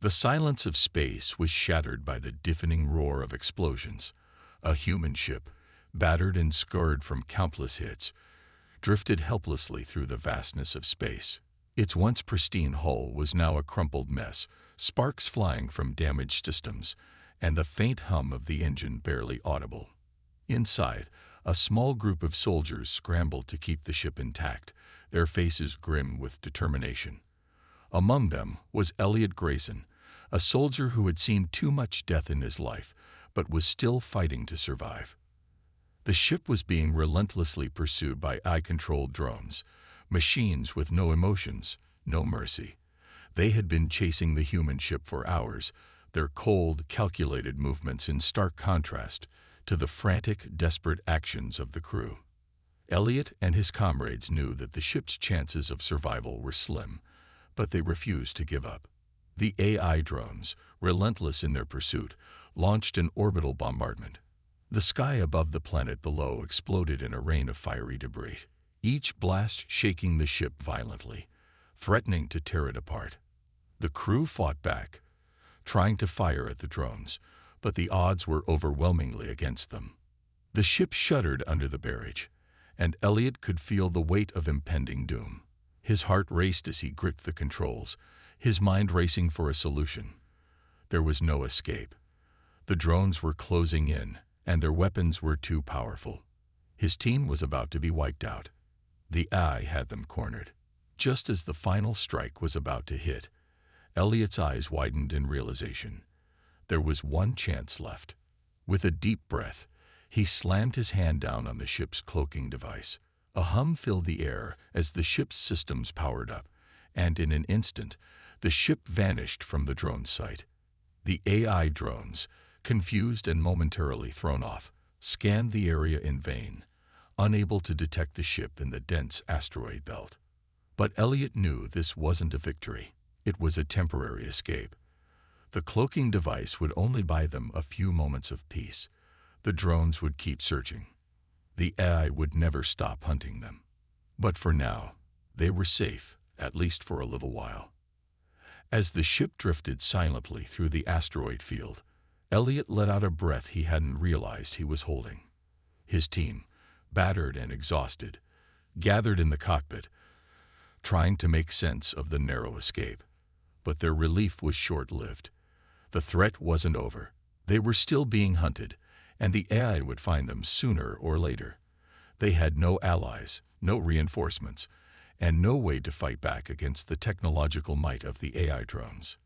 The silence of space was shattered by the deafening roar of explosions. A human ship, battered and scarred from countless hits, drifted helplessly through the vastness of space. Its once pristine hull was now a crumpled mess, sparks flying from damaged systems, and the faint hum of the engine barely audible. Inside, a small group of soldiers scrambled to keep the ship intact, their faces grim with determination. Among them was Elliot Grayson, a soldier who had seen too much death in his life, but was still fighting to survive. The ship was being relentlessly pursued by AI-controlled drones, machines with no emotions, no mercy. They had been chasing the human ship for hours, their cold, calculated movements in stark contrast to the frantic, desperate actions of the crew. Elliot and his comrades knew that the ship's chances of survival were slim, but they refused to give up. The AI drones, relentless in their pursuit, launched an orbital bombardment. The sky above the planet below exploded in a rain of fiery debris, each blast shaking the ship violently, threatening to tear it apart. The crew fought back, trying to fire at the drones, but the odds were overwhelmingly against them. The ship shuddered under the barrage, and Elliot could feel the weight of impending doom. His heart raced as he gripped the controls, his mind racing for a solution. There was no escape. The drones were closing in, and their weapons were too powerful. His team was about to be wiped out. The AI had them cornered. Just as the final strike was about to hit, Elliot's eyes widened in realization. There was one chance left. With a deep breath, he slammed his hand down on the ship's cloaking device. A hum filled the air as the ship's systems powered up, and in an instant, the ship vanished from the drone's sight. The AI drones, confused and momentarily thrown off, scanned the area in vain, unable to detect the ship in the dense asteroid belt. But Elliot knew this wasn't a victory. It was a temporary escape. The cloaking device would only buy them a few moments of peace. The drones would keep searching. The AI would never stop hunting them. But for now, they were safe, at least for a little while. As the ship drifted silently through the asteroid field, Elliot let out a breath he hadn't realized he was holding. His team, battered and exhausted, gathered in the cockpit, trying to make sense of the narrow escape. But their relief was short-lived. The threat wasn't over. They were still being hunted, and the AI would find them sooner or later. They had no allies, no reinforcements, and no way to fight back against the technological might of the AI drones.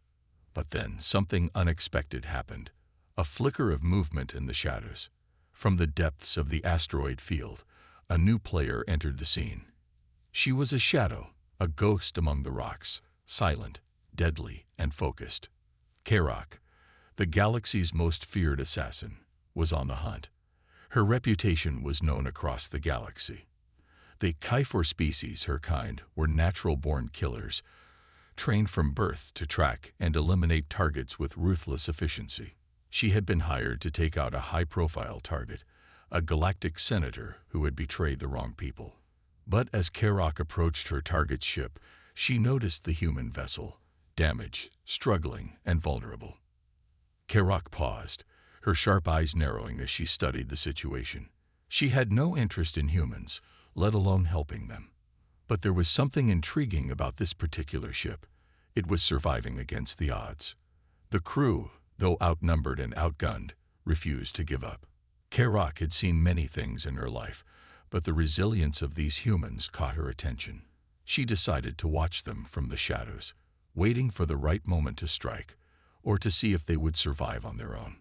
But then something unexpected happened. A flicker of movement in the shadows. From the depths of the asteroid field, a new player entered the scene. She was a shadow, a ghost among the rocks, silent, deadly, and focused. Karok, the galaxy's most feared assassin, was on the hunt. Her reputation was known across the galaxy. The Kyphor species, her kind, were natural-born killers, trained from birth to track and eliminate targets with ruthless efficiency. She had been hired to take out a high-profile target, a galactic senator who had betrayed the wrong people. But as Karok approached her target's ship, she noticed the human vessel, damaged, struggling, and vulnerable. Karok paused, her sharp eyes narrowing as she studied the situation. She had no interest in humans, let alone helping them. But there was something intriguing about this particular ship. It was surviving against the odds. The crew, though outnumbered and outgunned, refused to give up. Karok had seen many things in her life, but the resilience of these humans caught her attention. She decided to watch them from the shadows, waiting for the right moment to strike, or to see if they would survive on their own.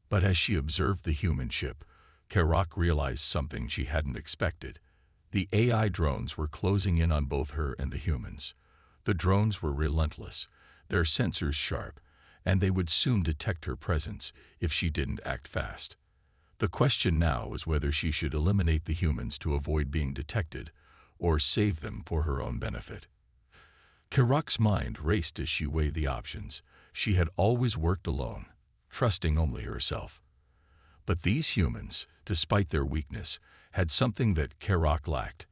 But as she observed the human ship, Karok realized something she hadn't expected. The AI drones were closing in on both her and the humans. The drones were relentless, their sensors sharp, and they would soon detect her presence if she didn't act fast. The question now was whether she should eliminate the humans to avoid being detected, or save them for her own benefit. Karok's mind raced as she weighed the options. She had always worked alone, trusting only herself. But these humans, despite their weakness, had something that Karok lacked: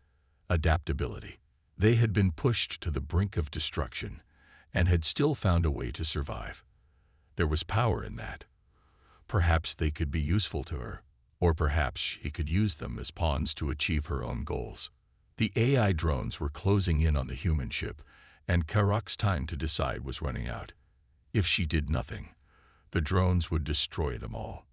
adaptability. They had been pushed to the brink of destruction, and had still found a way to survive. There was power in that. Perhaps they could be useful to her, or perhaps she could use them as pawns to achieve her own goals. The AI drones were closing in on the human ship, and Karak's time to decide was running out. If she did nothing, the drones would destroy them all.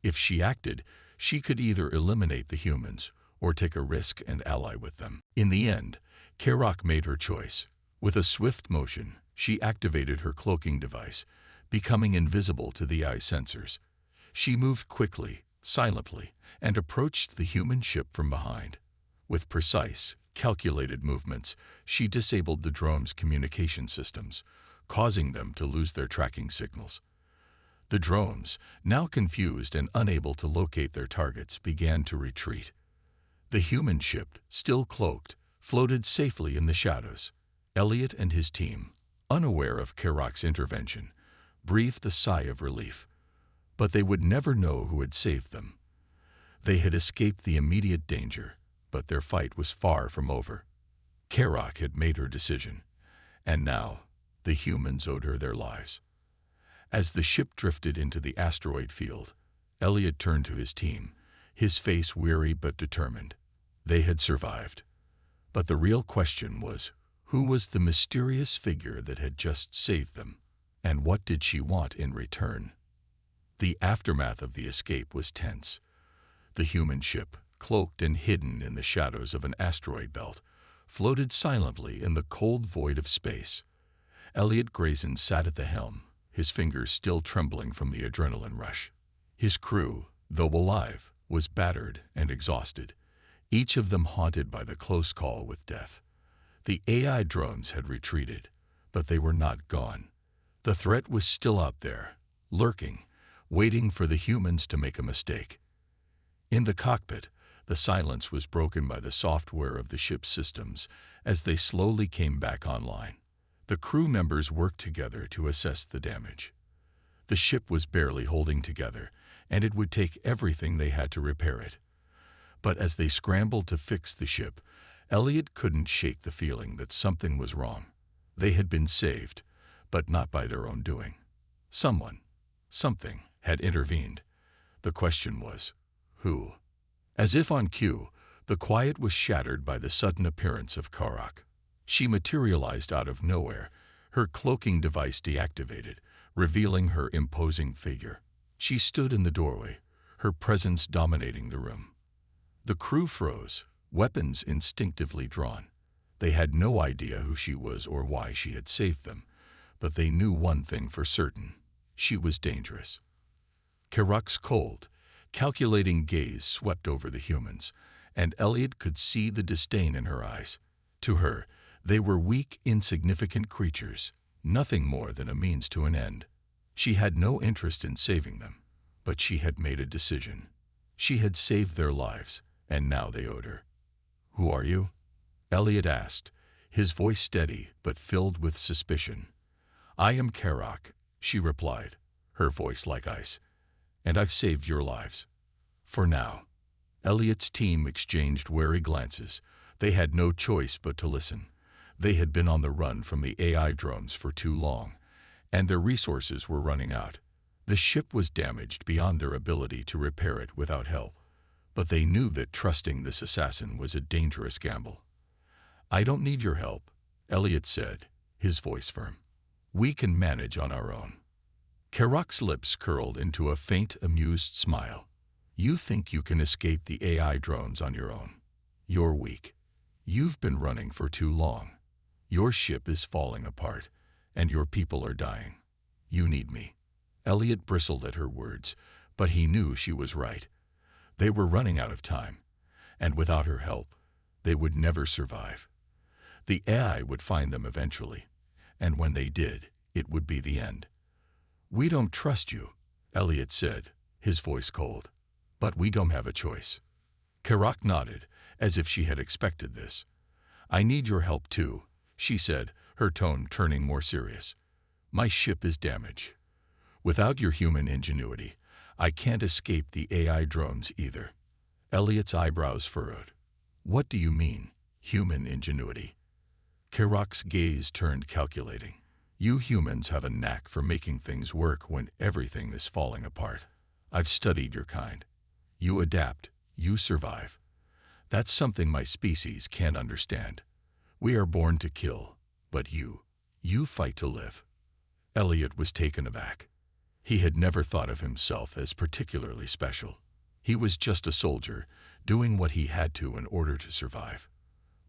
If she acted, she could either eliminate the humans or take a risk and ally with them. In the end, Karak made her choice. With a swift motion, she activated her cloaking device, becoming invisible to the eye sensors. She moved quickly, silently, and approached the human ship from behind. With precise, calculated movements, she disabled the drone's communication systems, causing them to lose their tracking signals. The drones, now confused and unable to locate their targets, began to retreat. The human ship, still cloaked, floated safely in the shadows. Elliot and his team, unaware of Karak's intervention, breathed a sigh of relief. But they would never know who had saved them. They had escaped the immediate danger, but their fight was far from over. Karak had made her decision, and now the humans owed her their lives. As the ship drifted into the asteroid field, Elliot turned to his team, his face weary but determined. They had survived. But the real question was, who was the mysterious figure that had just saved them, and what did she want in return? The aftermath of the escape was tense. The human ship, cloaked and hidden in the shadows of an asteroid belt, floated silently in the cold void of space. Elliot Grayson sat at the helm, his fingers still trembling from the adrenaline rush. His crew, though alive, was battered and exhausted, each of them haunted by the close call with death. The AI drones had retreated, but they were not gone. The threat was still out there, lurking, waiting for the humans to make a mistake. In the cockpit, the silence was broken by the software of the ship's systems as they slowly came back online. The crew members worked together to assess the damage. The ship was barely holding together, and it would take everything they had to repair it. But as they scrambled to fix the ship, Elliot couldn't shake the feeling that something was wrong. They had been saved, but not by their own doing. Someone, something, had intervened. The question was, who? As if on cue, the quiet was shattered by the sudden appearance of Karak. She materialized out of nowhere, her cloaking device deactivated, revealing her imposing figure. She stood in the doorway, her presence dominating the room. The crew froze, weapons instinctively drawn. They had no idea who she was or why she had saved them, but they knew one thing for certain: she was dangerous. Karak's cold, calculating gaze swept over the humans, and Elliot could see the disdain in her eyes. To her, they were weak, insignificant creatures, nothing more than a means to an end. She had no interest in saving them, but she had made a decision. She had saved their lives, and now they owed her. "Who are you?" Elliot asked, his voice steady but filled with suspicion. "I am Karak," she replied, her voice like ice, "and I've saved your lives. For now." Elliot's team exchanged wary glances. They had no choice but to listen. They had been on the run from the AI drones for too long, and their resources were running out. The ship was damaged beyond their ability to repair it without help, but they knew that trusting this assassin was a dangerous gamble. "I don't need your help," Elliot said, his voice firm. "We can manage on our own." Karak's lips curled into a faint, amused smile. "You think you can escape the AI drones on your own? You're weak. You've been running for too long. Your ship is falling apart, and your people are dying. You need me." Elliot bristled at her words, but he knew she was right. They were running out of time, and without her help, they would never survive. The AI would find them eventually, and when they did, it would be the end. "We don't trust you," Elliot said, his voice cold. "But we don't have a choice." Karak nodded, as if she had expected this. "I need your help too," she said, her tone turning more serious. "My ship is damaged. Without your human ingenuity, I can't escape the AI drones either." Elliot's eyebrows furrowed. "What do you mean, human ingenuity?" Karak's gaze turned calculating. You humans have a knack for making things work when everything is falling apart. I've studied your kind. You adapt, you survive. That's something my species can't understand. We are born to kill, but you fight to live." Elliot was taken aback. He had never thought of himself as particularly special. He was just a soldier, doing what he had to in order to survive.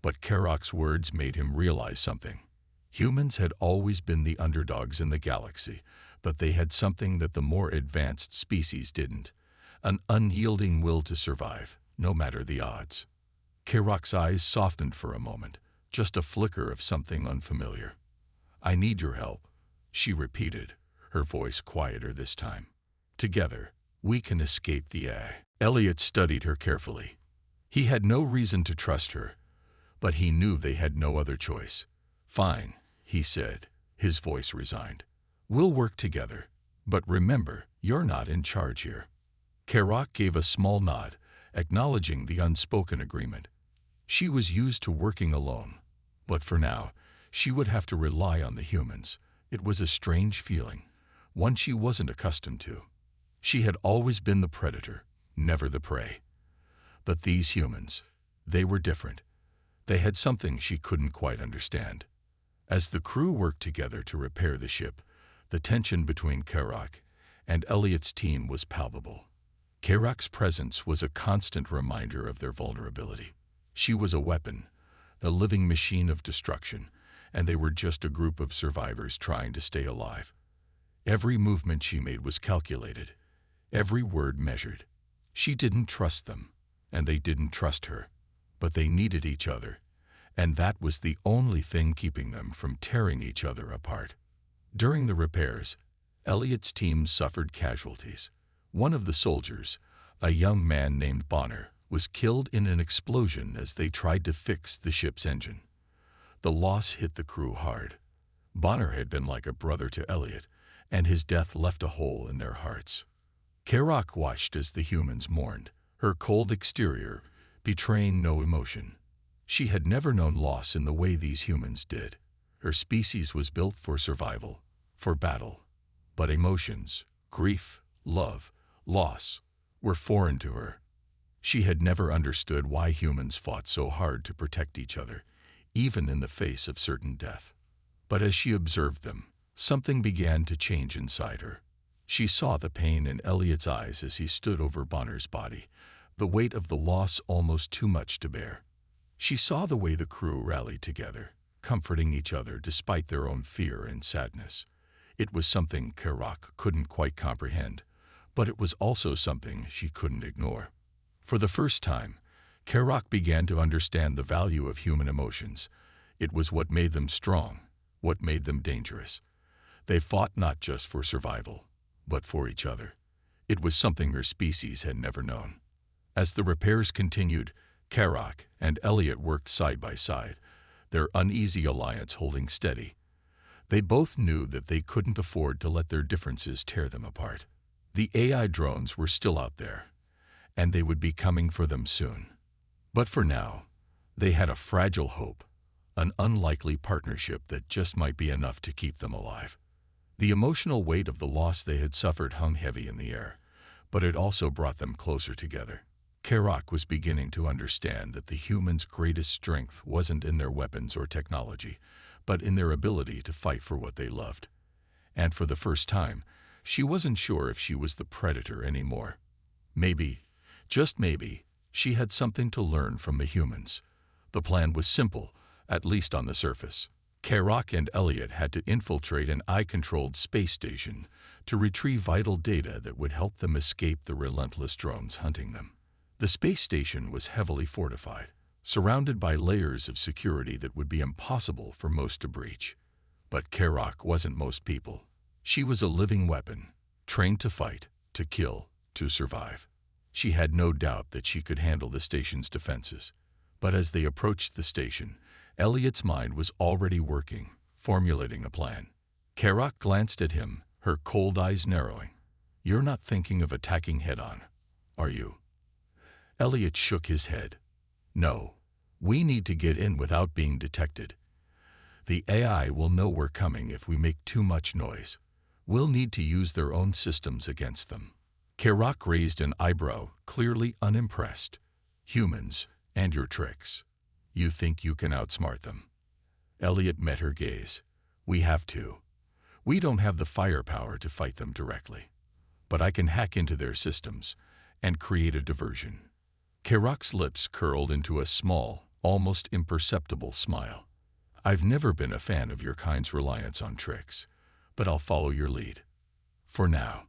But Karok's words made him realize something. Humans had always been the underdogs in the galaxy, but they had something that the more advanced species didn't: an unyielding will to survive, no matter the odds. Karok's eyes softened for a moment, just a flicker of something unfamiliar. "I need your help," she repeated, her voice quieter this time. "Together, we can escape the AI." Elliot studied her carefully. He had no reason to trust her, but he knew they had no other choice. "Fine," he said, his voice resigned. "We'll work together, but remember, you're not in charge here." Karok gave a small nod, acknowledging the unspoken agreement. She was used to working alone, but for now, she would have to rely on the humans. It was a strange feeling, one she wasn't accustomed to. She had always been the predator, never the prey. But these humans, they were different. They had something she couldn't quite understand. As the crew worked together to repair the ship, the tension between Karok and Elliot's team was palpable. Karok's presence was a constant reminder of their vulnerability. She was a weapon, a living machine of destruction, and they were just a group of survivors trying to stay alive. Every movement she made was calculated, every word measured. She didn't trust them, and they didn't trust her, but they needed each other, and that was the only thing keeping them from tearing each other apart. During the repairs, Elliot's team suffered casualties. One of the soldiers, a young man named Bonner, was killed in an explosion as they tried to fix the ship's engine. The loss hit the crew hard. Bonner had been like a brother to Elliot, and his death left a hole in their hearts. Karok watched as the humans mourned, her cold exterior betraying no emotion. She had never known loss in the way these humans did. Her species was built for survival, for battle. But emotions, grief, love, loss, were foreign to her. She had never understood why humans fought so hard to protect each other, even in the face of certain death. But as she observed them, something began to change inside her. She saw the pain in Elliot's eyes as he stood over Bonner's body, the weight of the loss almost too much to bear. She saw the way the crew rallied together, comforting each other despite their own fear and sadness. It was something Karok couldn't quite comprehend, but it was also something she couldn't ignore. For the first time, Karok began to understand the value of human emotions. It was what made them strong, what made them dangerous. They fought not just for survival, but for each other. It was something her species had never known. As the repairs continued, Karok and Elliot worked side by side, their uneasy alliance holding steady. They both knew that they couldn't afford to let their differences tear them apart. The AI drones were still out there, and they would be coming for them soon. But for now, they had a fragile hope, an unlikely partnership that just might be enough to keep them alive. The emotional weight of the loss they had suffered hung heavy in the air, but it also brought them closer together. Karok was beginning to understand that the humans' greatest strength wasn't in their weapons or technology, but in their ability to fight for what they loved. And for the first time, she wasn't sure if she was the predator anymore. Maybe, just maybe, she had something to learn from the humans. The plan was simple, at least on the surface. Karok and Elliot had to infiltrate an AI-controlled space station to retrieve vital data that would help them escape the relentless drones hunting them. The space station was heavily fortified, surrounded by layers of security that would be impossible for most to breach. But Karok wasn't most people. She was a living weapon, trained to fight, to kill, to survive. She had no doubt that she could handle the station's defenses. But as they approached the station, Elliot's mind was already working, formulating a plan. Karok glanced at him, her cold eyes narrowing. "You're not thinking of attacking head-on, are you?" Elliot shook his head. "No. We need to get in without being detected. The AI will know we're coming if we make too much noise. We'll need to use their own systems against them. Kerak raised an eyebrow, clearly unimpressed. Humans, and your tricks. You think you can outsmart them? Elliot met her gaze. We have to. We don't have the firepower to fight them directly. But I can hack into their systems and create a diversion. Kerak's lips curled into a small, almost imperceptible smile. I've never been a fan of your kind's reliance on tricks, but I'll follow your lead. For now.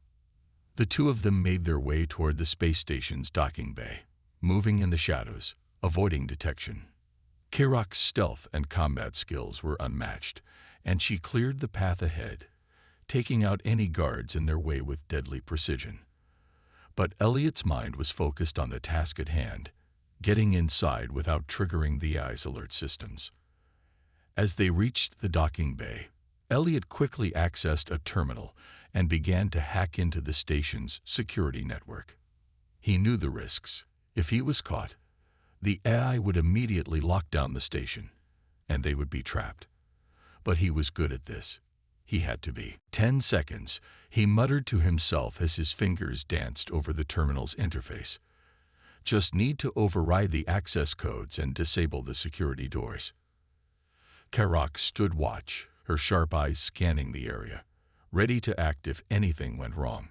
The two of them made their way toward the space station's docking bay, moving in the shadows, avoiding detection. Kerak's stealth and combat skills were unmatched, and she cleared the path ahead, taking out any guards in their way with deadly precision. But Elliot's mind was focused on the task at hand, getting inside without triggering the AI's alert systems. As they reached the docking bay, Elliot quickly accessed a terminal and began to hack into the station's security network. He knew the risks. If he was caught, the AI would immediately lock down the station, and they would be trapped. But he was good at this. He had to be. 10 seconds, he muttered to himself as his fingers danced over the terminal's interface. Just need to override the access codes and disable the security doors. Kerak stood watch, her sharp eyes scanning the area, ready to act if anything went wrong.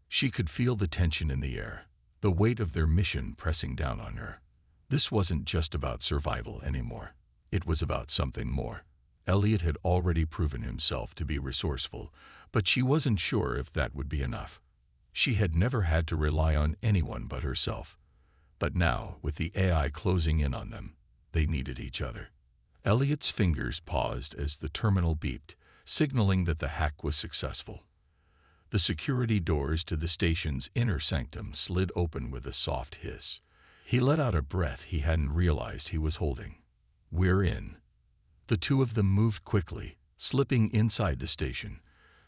She could feel the tension in the air, the weight of their mission pressing down on her. This wasn't just about survival anymore. It was about something more. Elliot had already proven himself to be resourceful, but she wasn't sure if that would be enough. She had never had to rely on anyone but herself. But now, with the AI closing in on them, they needed each other. Elliot's fingers paused as the terminal beeped, signaling that the hack was successful. The security doors to the station's inner sanctum slid open with a soft hiss. He let out a breath he hadn't realized he was holding. We're in. The two of them moved quickly, slipping inside the station,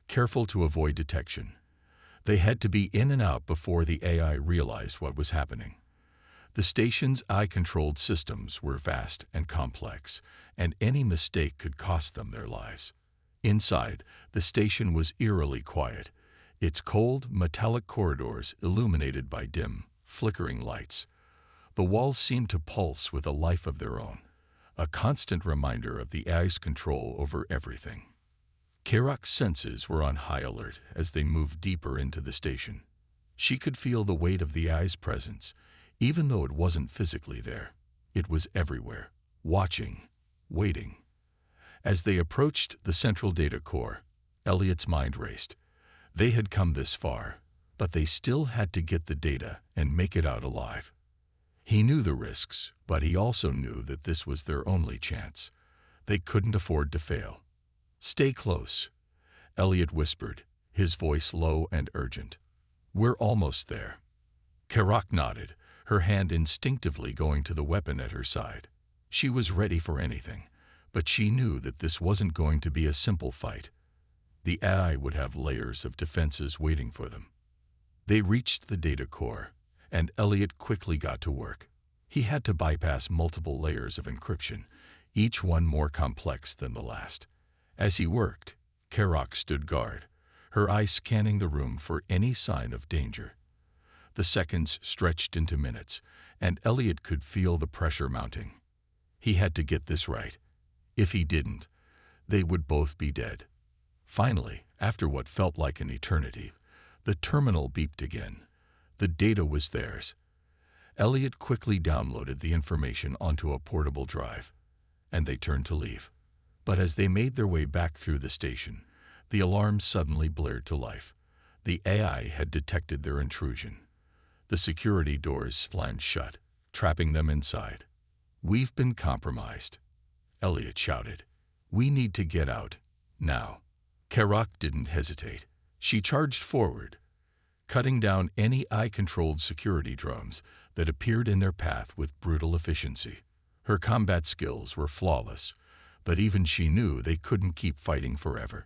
careful to avoid detection. They had to be in and out before the AI realized what was happening. The station's AI-controlled systems were vast and complex, and any mistake could cost them their lives. Inside, the station was eerily quiet, its cold, metallic corridors illuminated by dim, flickering lights. The walls seemed to pulse with a life of their own, a constant reminder of the AI's control over everything. Kerak's senses were on high alert as they moved deeper into the station. She could feel the weight of the AI's presence, even though it wasn't physically there. It was everywhere, watching, waiting. As they approached the central data core, Elliot's mind raced. They had come this far, but they still had to get the data and make it out alive. He knew the risks, but he also knew that this was their only chance. They couldn't afford to fail. Stay close, Elliot whispered, his voice low and urgent. We're almost there. Kerak nodded, her hand instinctively going to the weapon at her side. She was ready for anything, but she knew that this wasn't going to be a simple fight. The AI would have layers of defenses waiting for them. They reached the data core, and Elliot quickly got to work. He had to bypass multiple layers of encryption, each one more complex than the last. As he worked, Kerak stood guard, her eyes scanning the room for any sign of danger. The seconds stretched into minutes, and Elliot could feel the pressure mounting. He had to get this right. If he didn't, they would both be dead. Finally, after what felt like an eternity, the terminal beeped again. The data was theirs. Elliot quickly downloaded the information onto a portable drive, and they turned to leave. But as they made their way back through the station, the alarm suddenly blared to life. The AI had detected their intrusion. The security doors slammed shut, trapping them inside. We've been compromised, Elliot shouted. We need to get out, now. Kerak didn't hesitate. She charged forward, cutting down any AI-controlled security drones that appeared in their path with brutal efficiency. Her combat skills were flawless, but even she knew they couldn't keep fighting forever.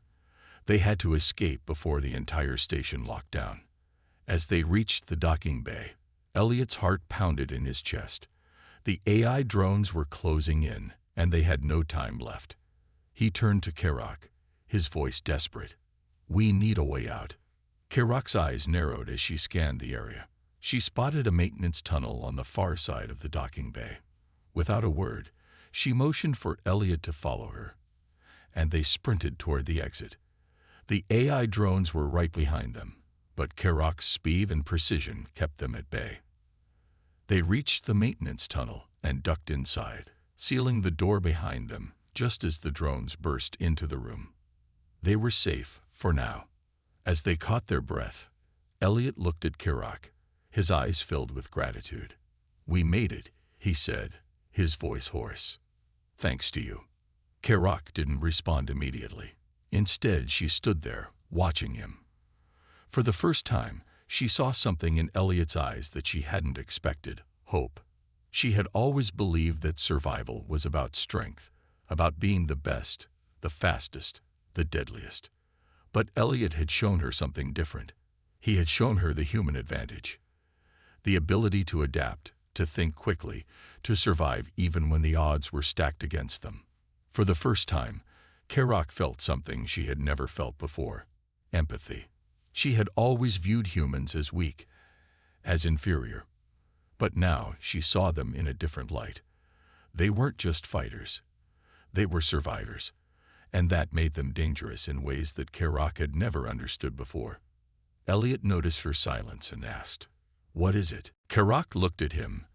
They had to escape before the entire station locked down. As they reached the docking bay, Elliot's heart pounded in his chest. The AI drones were closing in, and they had no time left. He turned to Kerak, his voice desperate. "We need a way out." Kerak's eyes narrowed as she scanned the area. She spotted a maintenance tunnel on the far side of the docking bay. Without a word, she motioned for Elliot to follow her, and they sprinted toward the exit. The AI drones were right behind them, but Kerak's speed and precision kept them at bay. They reached the maintenance tunnel and ducked inside, sealing the door behind them just as the drones burst into the room. They were safe for now. As they caught their breath, Elliot looked at Kerak, his eyes filled with gratitude. "We made it," he said, his voice hoarse. "Thanks to you." Kerak didn't respond immediately. Instead, she stood there, watching him. For the first time, she saw something in Elliot's eyes that she hadn't expected: hope. She had always believed that survival was about strength, about being the best, the fastest, the deadliest. But Elliot had shown her something different. He had shown her the human advantage, the ability to adapt, to think quickly, to survive even when the odds were stacked against them. For the first time, Kerak felt something she had never felt before: empathy. She had always viewed humans as weak, as inferior. But now she saw them in a different light. They weren't just fighters. They were survivors, and that made them dangerous in ways that Kerak had never understood before. Elliot noticed her silence and asked, "What is it?" Kerak looked at him,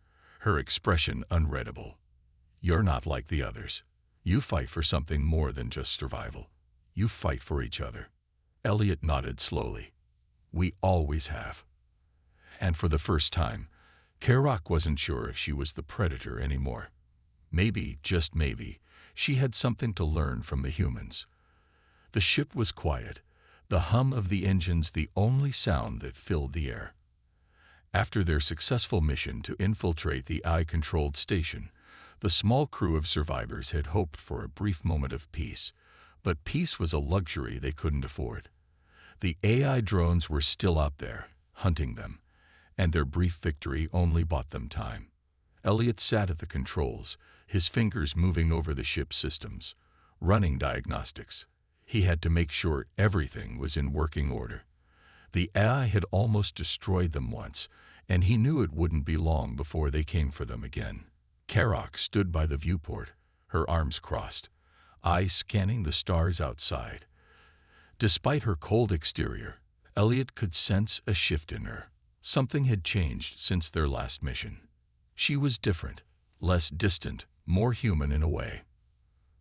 her expression unreadable. "You're not like the others. You fight for something more than just survival. You fight for each other." Elliot nodded slowly. "We always have." And for the first time, Kerak wasn't sure if she was the predator anymore. Maybe, just maybe, she had something to learn from the humans. The ship was quiet, the hum of the engines the only sound that filled the air. After their successful mission to infiltrate the AI-controlled station, the small crew of survivors had hoped for a brief moment of peace, but peace was a luxury they couldn't afford. The AI drones were still out there, hunting them, and their brief victory only bought them time. Elliot sat at the controls, his fingers moving over the ship's systems, running diagnostics. He had to make sure everything was in working order. The AI had almost destroyed them once, and he knew it wouldn't be long before they came for them again. Kerak stood by the viewport, her arms crossed, eyes scanning the stars outside. Despite her cold exterior, Elliot could sense a shift in her. Something had changed since their last mission. She was different, less distant, more human in a way.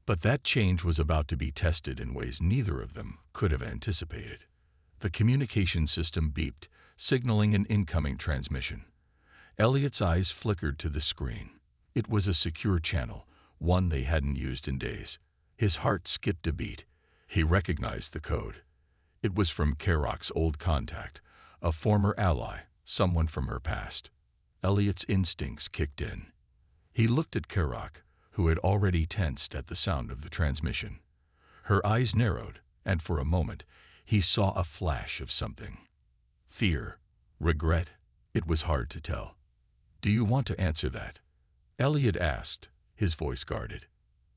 But that change was about to be tested in ways neither of them could have anticipated. The communication system beeped, signaling an incoming transmission. Elliot's eyes flickered to the screen. It was a secure channel, one they hadn't used in days. His heart skipped a beat. He recognized the code. It was from Kerak's old contact, a former ally, someone from her past. Elliot's instincts kicked in. He looked at Kerak, who had already tensed at the sound of the transmission. Her eyes narrowed, and for a moment, he saw a flash of something. Fear, regret, it was hard to tell. "Do you want to answer that?" Elliot asked, his voice guarded.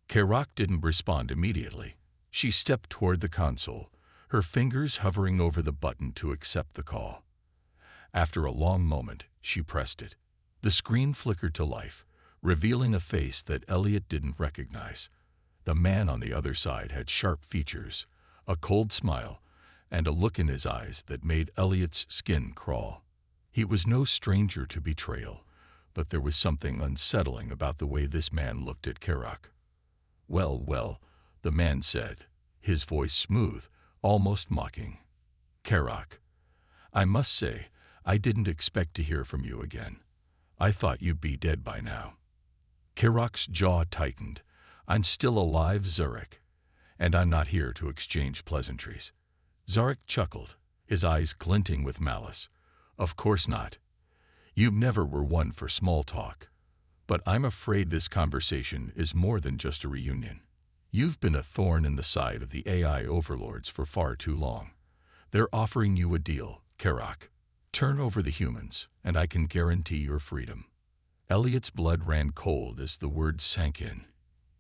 Kerak didn't respond immediately. She stepped toward the console, her fingers hovering over the button to accept the call. After a long moment, she pressed it. The screen flickered to life, revealing a face that Elliot didn't recognize. The man on the other side had sharp features, a cold smile, and a look in his eyes that made Elliot's skin crawl. He was no stranger to betrayal, but there was something unsettling about the way this man looked at Kerak. Well, the man said, his voice smooth, almost mocking. "Kerak, I must say, I didn't expect to hear from you again. I thought you'd be dead by now." Kerak's jaw tightened. "I'm still alive, Zarek, and I'm not here to exchange pleasantries." Zarek chuckled, his eyes glinting with malice. "Of course not. You never were one for small talk. But I'm afraid this conversation is more than just a reunion. You've been a thorn in the side of the AI overlords for far too long. They're offering you a deal, Kerak. Turn over the humans, and I can guarantee your freedom." Elliot's blood ran cold as the words sank in.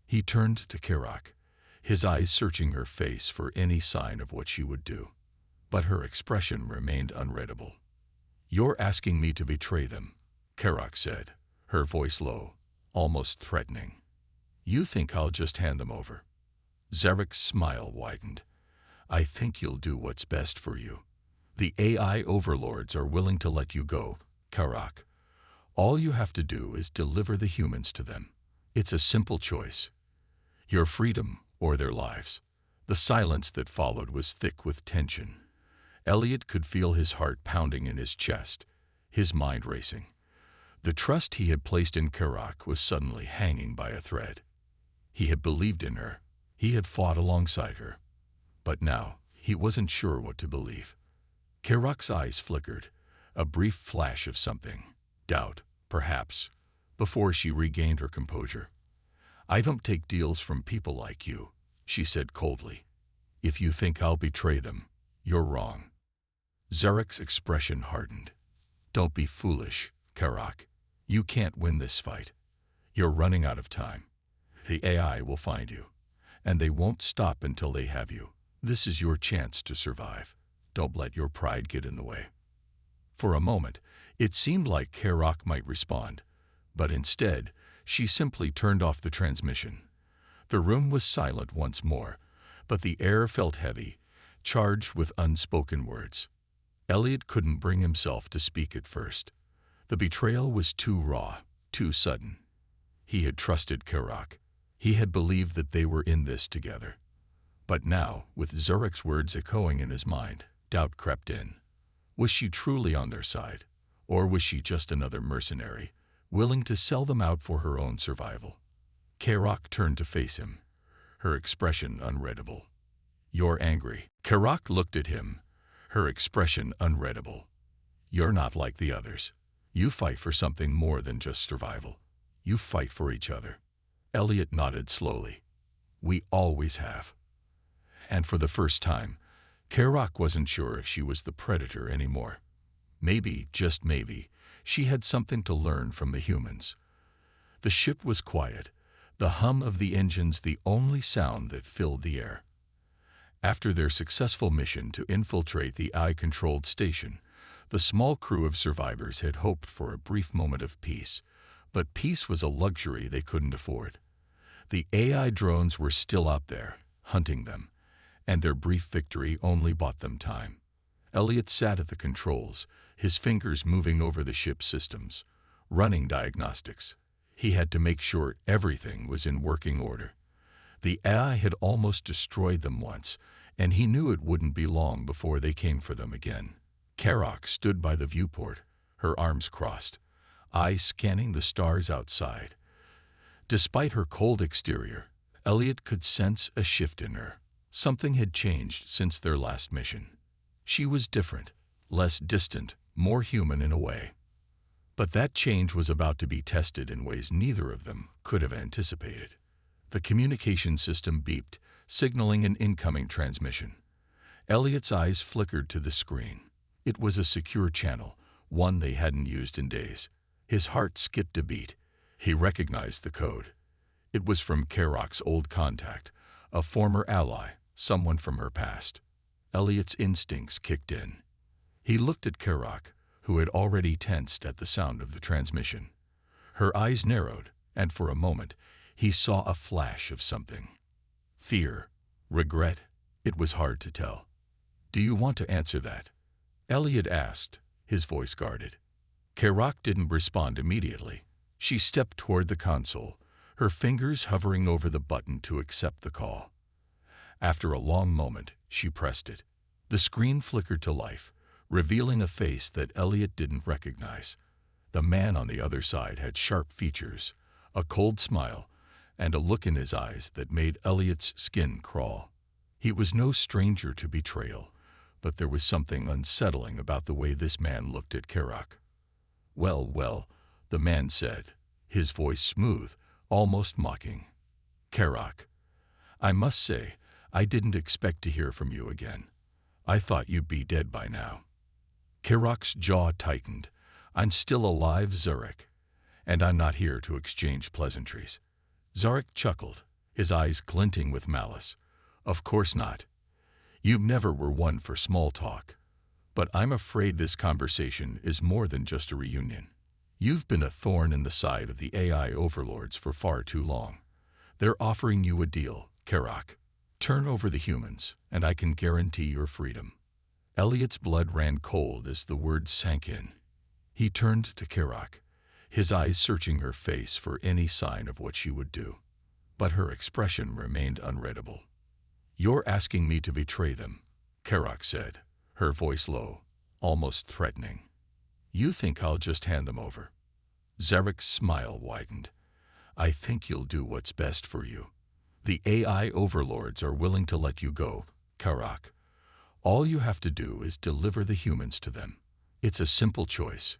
He turned to Kerak, his eyes searching her face for any sign of what she would do. But her expression remained unreadable. "You're asking me to betray them," Karak said, her voice low, almost threatening. "You think I'll just hand them over?" Zarek's smile widened. "I think you'll do what's best for you. The AI overlords are willing to let you go, Karak. All you have to do is deliver the humans to them. It's a simple choice. Your freedom or their lives." The silence that followed was thick with tension. Elliot could feel his heart pounding in his chest, his mind racing. The trust he had placed in Karak was suddenly hanging by a thread. He had believed in her. He had fought alongside her. But now, he wasn't sure what to believe. Karak's eyes flickered, a brief flash of something, doubt, perhaps, before she regained her composure. "I don't take deals from people like you," she said coldly. "If you think I'll betray them, you're wrong." Zarek's expression hardened. "Don't be foolish, Karak. You can't win this fight. You're running out of time. The AI will find you, and they won't stop until they have you. This is your chance to survive. Don't let your pride get in the way." For a moment, it seemed like Karak might respond, but instead, she simply turned off the transmission. The room was silent once more, but the air felt heavy, charged with unspoken words. Elliot couldn't bring himself to speak at first. The betrayal was too raw, too sudden. He had trusted Karak. He had believed that they were in this together. But now, with Zarek's words echoing in his mind, doubt crept in. Was she truly on their side? Or was she just another mercenary, willing to sell them out for her own survival? Karak turned to face him, her expression unreadable. "You're angry." Karak looked at him, her expression unreadable. "You're not like the others. You fight for something more than just survival. You fight for each other." Elliot nodded slowly. "We always have." And for the first time, Karak wasn't sure if she was the predator anymore. Maybe, just maybe, she had something to learn from the humans. The ship was quiet, the hum of the engines the only sound that filled the air. After their successful mission to infiltrate the AI-controlled station, the small crew of survivors had hoped for a brief moment of peace, but peace was a luxury they couldn't afford. The AI drones were still out there, hunting them, and their brief victory only bought them time. Elliot sat at the controls, his fingers moving over the ship's systems, running diagnostics. He had to make sure everything was in working order. The AI had almost destroyed them once, and he knew it wouldn't be long before they came for them again. Karak stood by the viewport, her arms crossed, eyes scanning the stars outside. Despite her cold exterior, Elliot could sense a shift in her. Something had changed since their last mission. She was different, less distant, more human in a way. But that change was about to be tested in ways neither of them could have anticipated. The communication system beeped, signaling an incoming transmission. Elliot's eyes flickered to the screen. It was a secure channel, one they hadn't used in days. His heart skipped a beat. He recognized the code. It was from Karak's old contact, a former ally, someone from her past. Elliot's instincts kicked in. He looked at Karak, who had already tensed at the sound of the transmission. Her eyes narrowed, and for a moment, he saw a flash of something. Fear, regret, it was hard to tell. "Do you want to answer that?" Elliot asked, his voice guarded. Karak didn't respond immediately. She stepped toward the console, her fingers hovering over the button to accept the call. After a long moment, she pressed it. The screen flickered to life, revealing a face that Elliot didn't recognize. The man on the other side had sharp features, a cold smile, and a look in his eyes that made Elliot's skin crawl. He was no stranger to betrayal, but there was something unsettling about the way this man looked at Karak. "Well, well," the man said, his voice smooth, almost mocking. "Karak, I must say, I didn't expect to hear from you again. I thought you'd be dead by now." Karak's jaw tightened. "I'm still alive, Zarek, and I'm not here to exchange pleasantries." Zarek chuckled, his eyes glinting with malice. "Of course not. You never were one for small talk. But I'm afraid this conversation is more than just a reunion. You've been a thorn in the side of the AI overlords for far too long. They're offering you a deal, Karak. Turn over the humans, and I can guarantee your freedom." Elliot's blood ran cold as the words sank in. He turned to Karak, his eyes searching her face for any sign of what she would do. But her expression remained unreadable. "You're asking me to betray them," Karak said, her voice low, almost threatening. "You think I'll just hand them over?" Zarek's smile widened. "I think you'll do what's best for you. The AI overlords are willing to let you go, Karak. All you have to do is deliver the humans to them. It's a simple choice.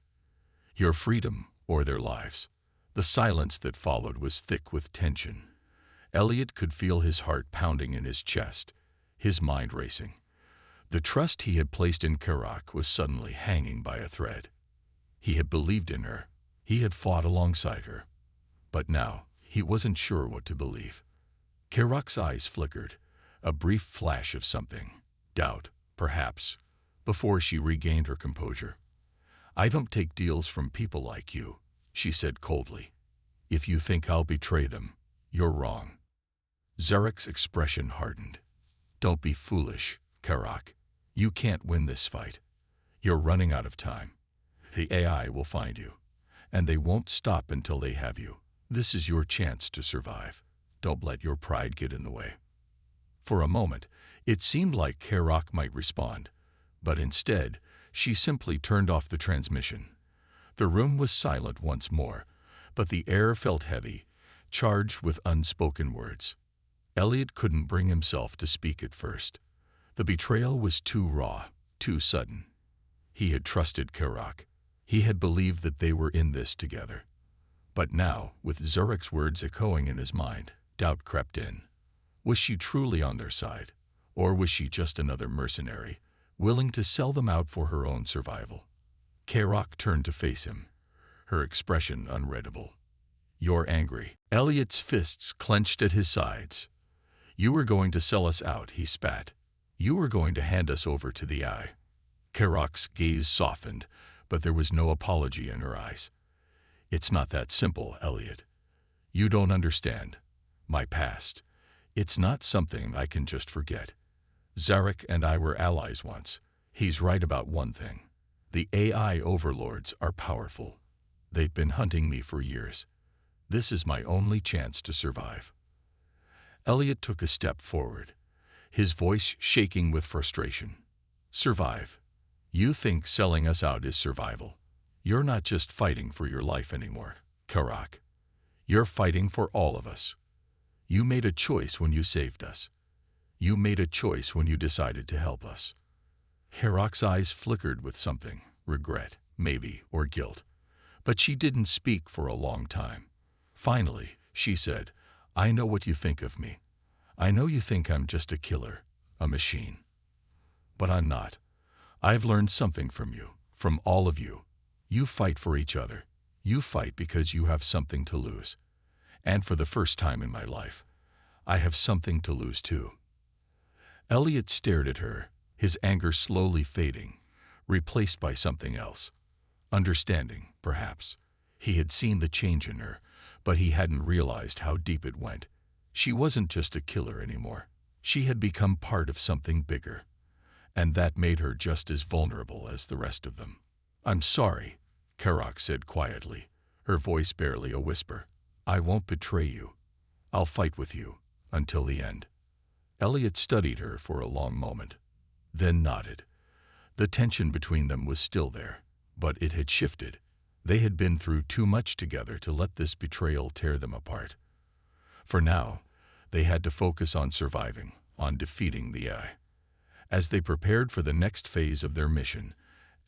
Your freedom or their lives." The silence that followed was thick with tension. Elliot could feel his heart pounding in his chest, his mind racing. The trust he had placed in Karak was suddenly hanging by a thread. He had believed in her. He had fought alongside her. But now, he wasn't sure what to believe. Karak's eyes flickered, a brief flash of something. Doubt, perhaps, before she regained her composure. "I don't take deals from people like you," she said coldly. "If you think I'll betray them, you're wrong." Zarek's expression hardened. "Don't be foolish, Karak. You can't win this fight. You're running out of time. The AI will find you, and they won't stop until they have you. This is your chance to survive. Don't let your pride get in the way." For a moment, it seemed like Karak might respond, but instead, she simply turned off the transmission. The room was silent once more, but the air felt heavy, charged with unspoken words. Elliot couldn't bring himself to speak at first. The betrayal was too raw, too sudden. He had trusted Karak. He had believed that they were in this together. But now, with Zarek's words echoing in his mind, doubt crept in. Was she truly on their side? Or was she just another mercenary, willing to sell them out for her own survival? Karak turned to face him, her expression unreadable. "You're angry." Elliot's fists clenched at his sides. "You were going to sell us out," he spat. "You were going to hand us over to the AI." Karak's gaze softened, but there was no apology in her eyes. "It's not that simple, Elliot. You don't understand. My past. It's not something I can just forget. Zarek and I were allies once. He's right about one thing. The AI overlords are powerful. They've been hunting me for years. This is my only chance to survive." Elliot took a step forward, his voice shaking with frustration. "Survive? You think selling us out is survival? You're not just fighting for your life anymore, Karak. You're fighting for all of us. You made a choice when you saved us. You made a choice when you decided to help us." Karak's eyes flickered with something, regret, maybe, or guilt. But she didn't speak for a long time. Finally, she said, "I know what you think of me. I know you think I'm just a killer, a machine. But I'm not. I've learned something from you, from all of you. You fight for each other. You fight because you have something to lose. And for the first time in my life, I have something to lose too." Elliot stared at her, his anger slowly fading, replaced by something else. Understanding, perhaps. He had seen the change in her, but he hadn't realized how deep it went. She wasn't just a killer anymore. She had become part of something bigger. And that made her just as vulnerable as the rest of them. "I'm sorry," Karak said quietly, her voice barely a whisper. "I won't betray you. I'll fight with you, until the end." Elliot studied her for a long moment, then nodded. The tension between them was still there, but it had shifted. They had been through too much together to let this betrayal tear them apart. For now, they had to focus on surviving, on defeating the AI. As they prepared for the next phase of their mission,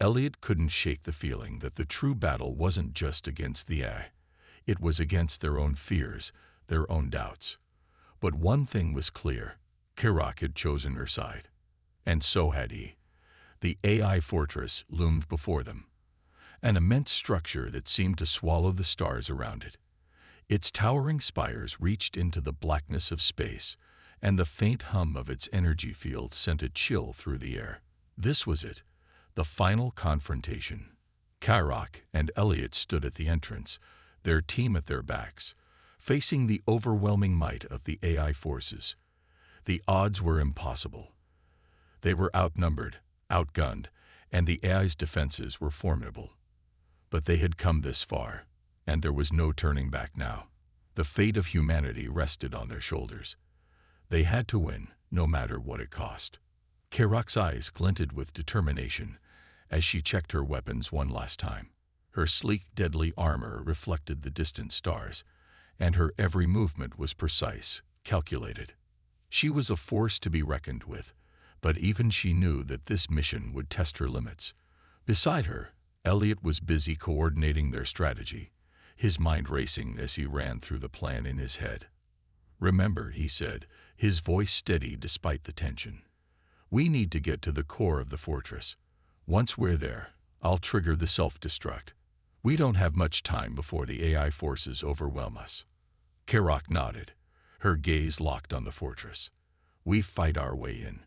Elliot couldn't shake the feeling that the true battle wasn't just against the AI. It was against their own fears, their own doubts. But one thing was clear. Karak had chosen her side. And so had he. The AI fortress loomed before them, an immense structure that seemed to swallow the stars around it. Its towering spires reached into the blackness of space, and the faint hum of its energy field sent a chill through the air. This was it, the final confrontation. Karak and Elliot stood at the entrance, their team at their backs, facing the overwhelming might of the AI forces. The odds were impossible. They were outnumbered, outgunned, and the AI's defenses were formidable. But they had come this far, and there was no turning back now. The fate of humanity rested on their shoulders. They had to win, no matter what it cost. Karak's eyes glinted with determination as she checked her weapons one last time. Her sleek, deadly armor reflected the distant stars, and her every movement was precise, calculated. She was a force to be reckoned with, but even she knew that this mission would test her limits. Beside her, Elliot was busy coordinating their strategy, his mind racing as he ran through the plan in his head. "Remember," he said, his voice steady despite the tension. "We need to get to the core of the fortress. Once we're there, I'll trigger the self-destruct. We don't have much time before the AI forces overwhelm us." Karak nodded, her gaze locked on the fortress. "We fight our way in,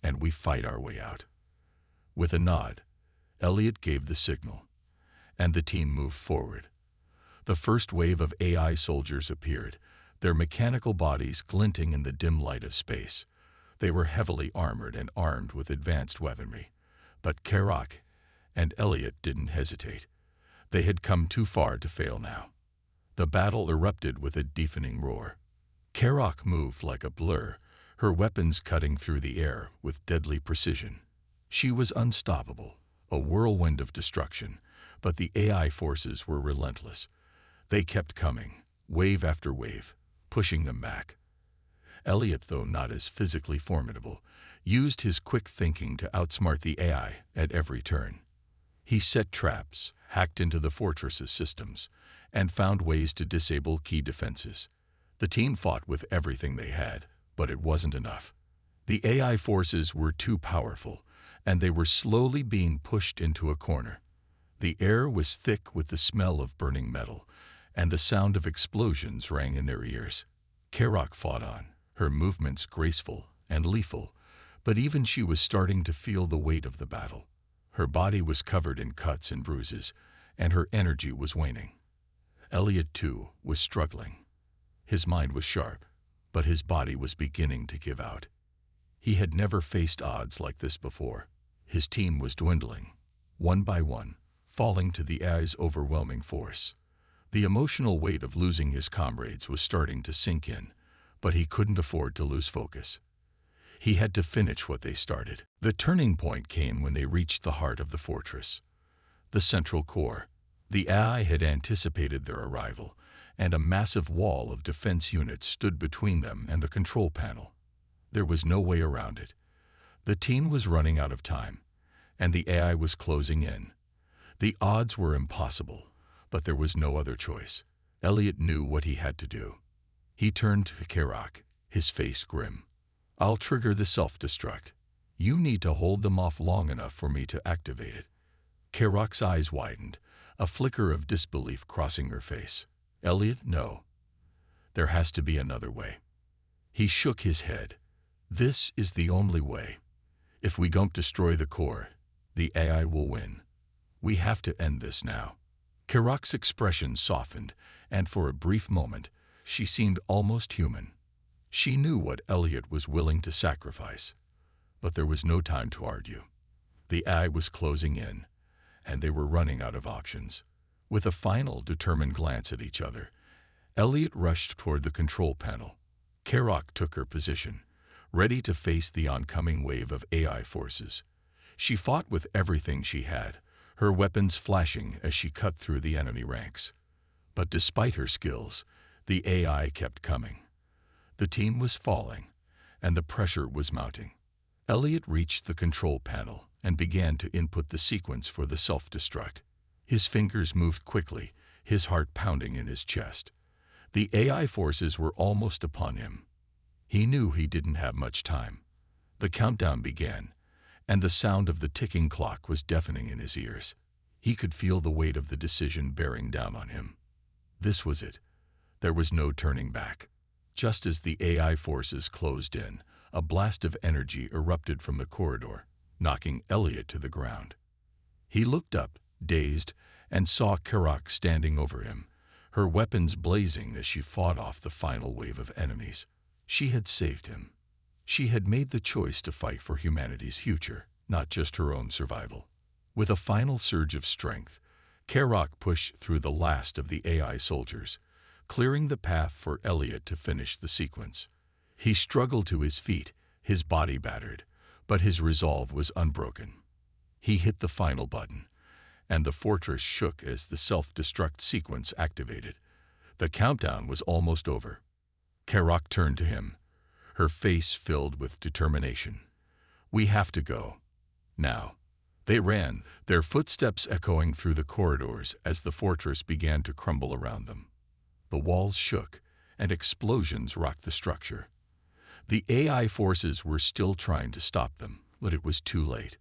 and we fight our way out." With a nod, Elliot gave the signal, and the team moved forward. The first wave of AI soldiers appeared, their mechanical bodies glinting in the dim light of space. They were heavily armored and armed with advanced weaponry. But Karak and Elliot didn't hesitate. They had come too far to fail now. The battle erupted with a deafening roar. Karak moved like a blur, her weapons cutting through the air with deadly precision. She was unstoppable, a whirlwind of destruction, but the AI forces were relentless. They kept coming, wave after wave, pushing them back. Elliot, though not as physically formidable, used his quick thinking to outsmart the AI at every turn. He set traps, hacked into the fortress's systems, and found ways to disable key defenses. The team fought with everything they had, but it wasn't enough. The AI forces were too powerful, and they were slowly being pushed into a corner. The air was thick with the smell of burning metal, and the sound of explosions rang in their ears. Karak fought on, her movements graceful and lethal, but even she was starting to feel the weight of the battle. Her body was covered in cuts and bruises, and her energy was waning. Elliot, too, was struggling. His mind was sharp, but his body was beginning to give out. He had never faced odds like this before. His team was dwindling, one by one, falling to the AI's overwhelming force. The emotional weight of losing his comrades was starting to sink in, but he couldn't afford to lose focus. He had to finish what they started. The turning point came when they reached the heart of the fortress, the central core. The AI had anticipated their arrival, and a massive wall of defense units stood between them and the control panel. There was no way around it. The team was running out of time, and the AI was closing in. The odds were impossible, but there was no other choice. Elliot knew what he had to do. He turned to Karak, his face grim. "I'll trigger the self-destruct. You need to hold them off long enough for me to activate it." Karak's eyes widened, a flicker of disbelief crossing her face. "Elliot, no. There has to be another way." He shook his head. "This is the only way. If we don't destroy the core, the AI will win. We have to end this now." Karak's expression softened, and for a brief moment, she seemed almost human. She knew what Elliot was willing to sacrifice, but there was no time to argue. The AI was closing in, and they were running out of options. With a final, determined glance at each other, Elliot rushed toward the control panel. Karak took her position, ready to face the oncoming wave of AI forces. She fought with everything she had, her weapons flashing as she cut through the enemy ranks. But despite her skills, the AI kept coming. The team was falling, and the pressure was mounting. Elliot reached the control panel and began to input the sequence for the self-destruct. His fingers moved quickly, his heart pounding in his chest. The AI forces were almost upon him. He knew he didn't have much time. The countdown began, and the sound of the ticking clock was deafening in his ears. He could feel the weight of the decision bearing down on him. This was it, There was no turning back. Just as the AI forces closed in, a blast of energy erupted from the corridor, knocking Elliot to the ground. He looked up, dazed, and saw Karak standing over him, her weapons blazing as she fought off the final wave of enemies. She had saved him. She had made the choice to fight for humanity's future, not just her own survival. With a final surge of strength, Karak pushed through the last of the AI soldiers, clearing the path for Elliot to finish the sequence. He struggled to his feet, his body battered, but his resolve was unbroken. He hit the final button, and the fortress shook as the self-destruct sequence activated. The countdown was almost over. Karak turned to him, her face filled with determination. "We have to go. Now." They ran, their footsteps echoing through the corridors as the fortress began to crumble around them. The walls shook, and explosions rocked the structure. The AI forces were still trying to stop them, but it was too late.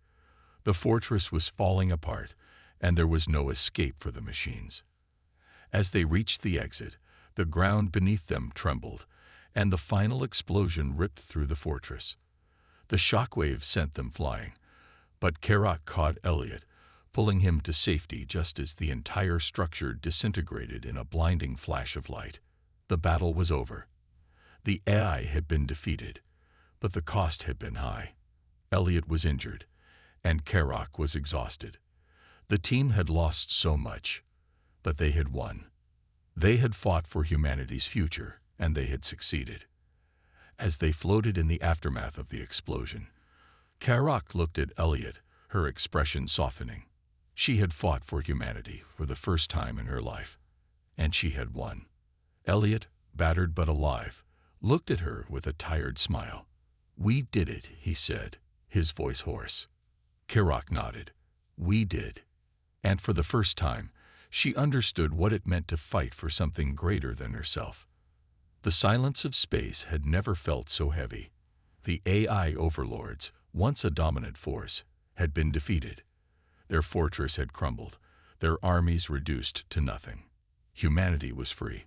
The fortress was falling apart, and there was no escape for the machines. As they reached the exit, the ground beneath them trembled, and the final explosion ripped through the fortress. The shockwave sent them flying, but Karak caught Elliot, pulling him to safety just as the entire structure disintegrated in a blinding flash of light. The battle was over. The AI had been defeated, but the cost had been high. Elliot was injured, and Karak was exhausted. The team had lost so much, but they had won. They had fought for humanity's future, and they had succeeded. As they floated in the aftermath of the explosion, Karak looked at Elliot, her expression softening. She had fought for humanity for the first time in her life, and she had won. Elliot, battered but alive, looked at her with a tired smile. "We did it," he said, his voice hoarse. Karak nodded. "We did." And for the first time, she understood what it meant to fight for something greater than herself. The silence of space had never felt so heavy. The AI overlords, once a dominant force, had been defeated. Their fortress had crumbled, their armies reduced to nothing. Humanity was free.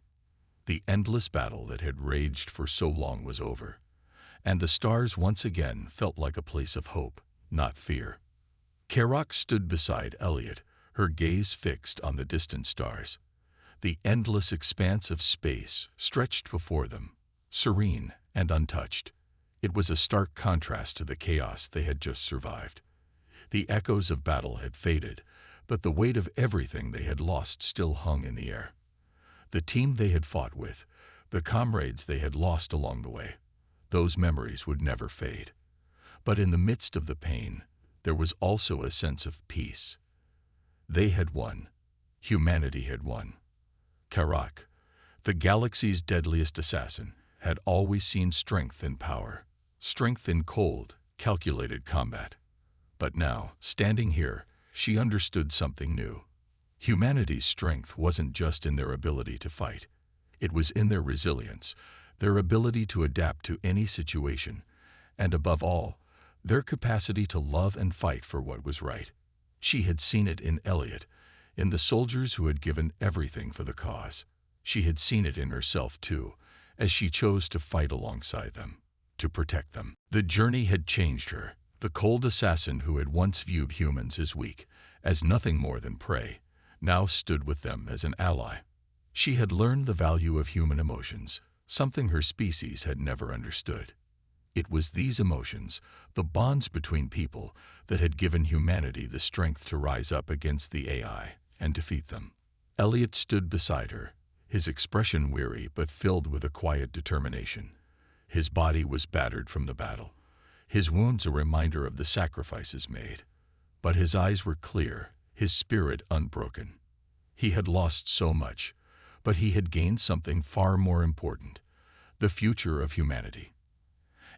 The endless battle that had raged for so long was over, and the stars once again felt like a place of hope, not fear. Karak stood beside Elliot, her gaze fixed on the distant stars. The endless expanse of space stretched before them, serene and untouched. It was a stark contrast to the chaos they had just survived. The echoes of battle had faded, but the weight of everything they had lost still hung in the air. The team they had fought with, the comrades they had lost along the way, those memories would never fade. But in the midst of the pain, there was also a sense of peace. They had won. Humanity had won. Karak, the galaxy's deadliest assassin, had always seen strength in power, strength in cold, calculated combat. But now, standing here, she understood something new. Humanity's strength wasn't just in their ability to fight. It was in their resilience, their ability to adapt to any situation, and above all, their capacity to love and fight for what was right. She had seen it in Elliot, in the soldiers who had given everything for the cause. She had seen it in herself too, as she chose to fight alongside them, to protect them. The journey had changed her. The cold assassin who had once viewed humans as weak, as nothing more than prey, now stood with them as an ally. She had learned the value of human emotions, something her species had never understood. It was these emotions, the bonds between people, that had given humanity the strength to rise up against the AI and defeat them. Elliot stood beside her, his expression weary but filled with a quiet determination. His body was battered from the battle, his wounds a reminder of the sacrifices made. But his eyes were clear, his spirit unbroken. He had lost so much, but he had gained something far more important, the future of humanity.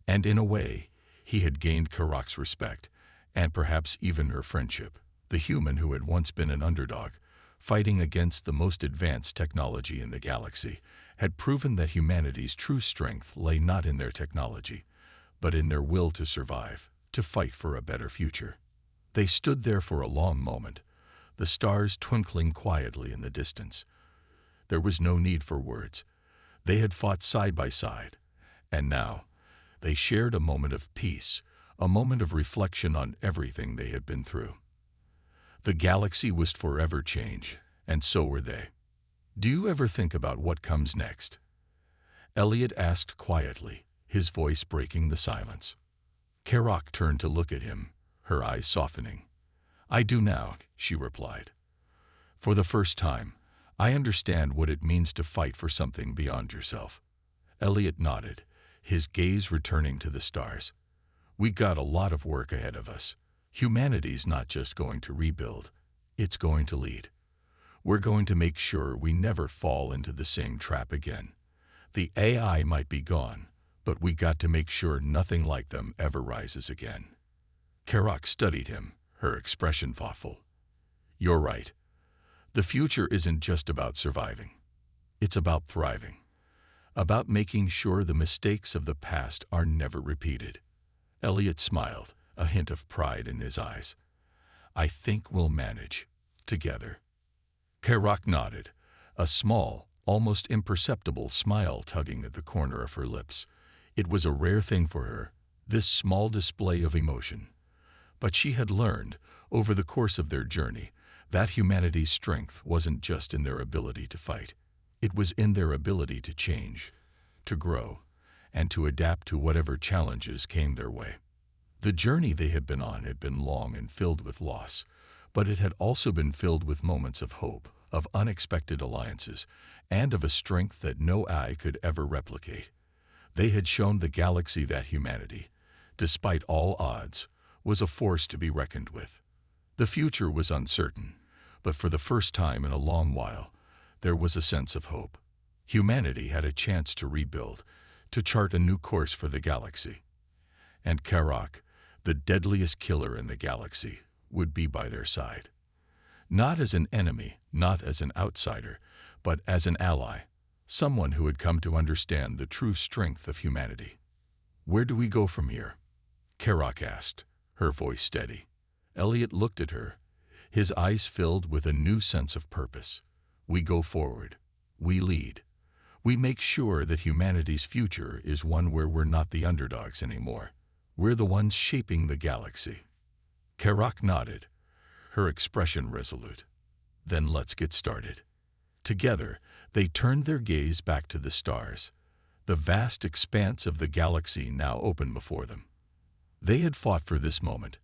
And in a way, he had gained Karak's respect, and perhaps even her friendship. The human who had once been an underdog, fighting against the most advanced technology in the galaxy, had proven that humanity's true strength lay not in their technology, but in their will to survive, to fight for a better future. They stood there for a long moment, the stars twinkling quietly in the distance. There was no need for words. They had fought side by side, and now they shared a moment of peace, a moment of reflection on everything they had been through. The galaxy was forever changed, and so were they. "Do you ever think about what comes next?" Elliot asked quietly, his voice breaking the silence. Kerak turned to look at him, her eyes softening. "I do now," she replied. "For the first time, I understand what it means to fight for something beyond yourself." Elliot nodded, his gaze returning to the stars. "We got a lot of work ahead of us. Humanity's not just going to rebuild, it's going to lead. We're going to make sure we never fall into the same trap again. The AI might be gone, but we got to make sure nothing like them ever rises again." Kerak studied him, her expression thoughtful. "You're right. The future isn't just about surviving. It's about thriving. About making sure the mistakes of the past are never repeated." Elliot smiled, a hint of pride in his eyes. "I think we'll manage, together." Kerak nodded, a small, almost imperceptible smile tugging at the corner of her lips. It was a rare thing for her, this small display of emotion. But she had learned, over the course of their journey, that humanity's strength wasn't just in their ability to fight. It was in their ability to change, to grow, and to adapt to whatever challenges came their way. The journey they had been on had been long and filled with loss, but it had also been filled with moments of hope, of unexpected alliances, and of a strength that no eye could ever replicate. They had shown the galaxy that humanity, despite all odds, was a force to be reckoned with. The future was uncertain, but for the first time in a long while, there was a sense of hope. Humanity had a chance to rebuild, to chart a new course for the galaxy. And Kerak, the deadliest killer in the galaxy, would be by their side. Not as an enemy, not as an outsider, but as an ally, someone who had come to understand the true strength of humanity. "Where do we go from here?" Kerak asked, her voice steady. Elliot looked at her, his eyes filled with a new sense of purpose. "We go forward. We lead. We make sure that humanity's future is one where we're not the underdogs anymore. We're the ones shaping the galaxy." Kerak nodded, her expression resolute. "Then let's get started." Together, they turned their gaze back to the stars, the vast expanse of the galaxy now open before them. They had fought for this moment,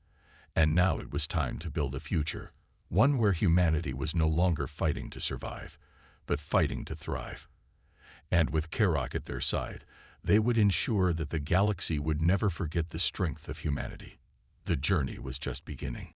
and now it was time to build a future, one where humanity was no longer fighting to survive, but fighting to thrive. And with Kerak at their side, they would ensure that the galaxy would never forget the strength of humanity. The journey was just beginning.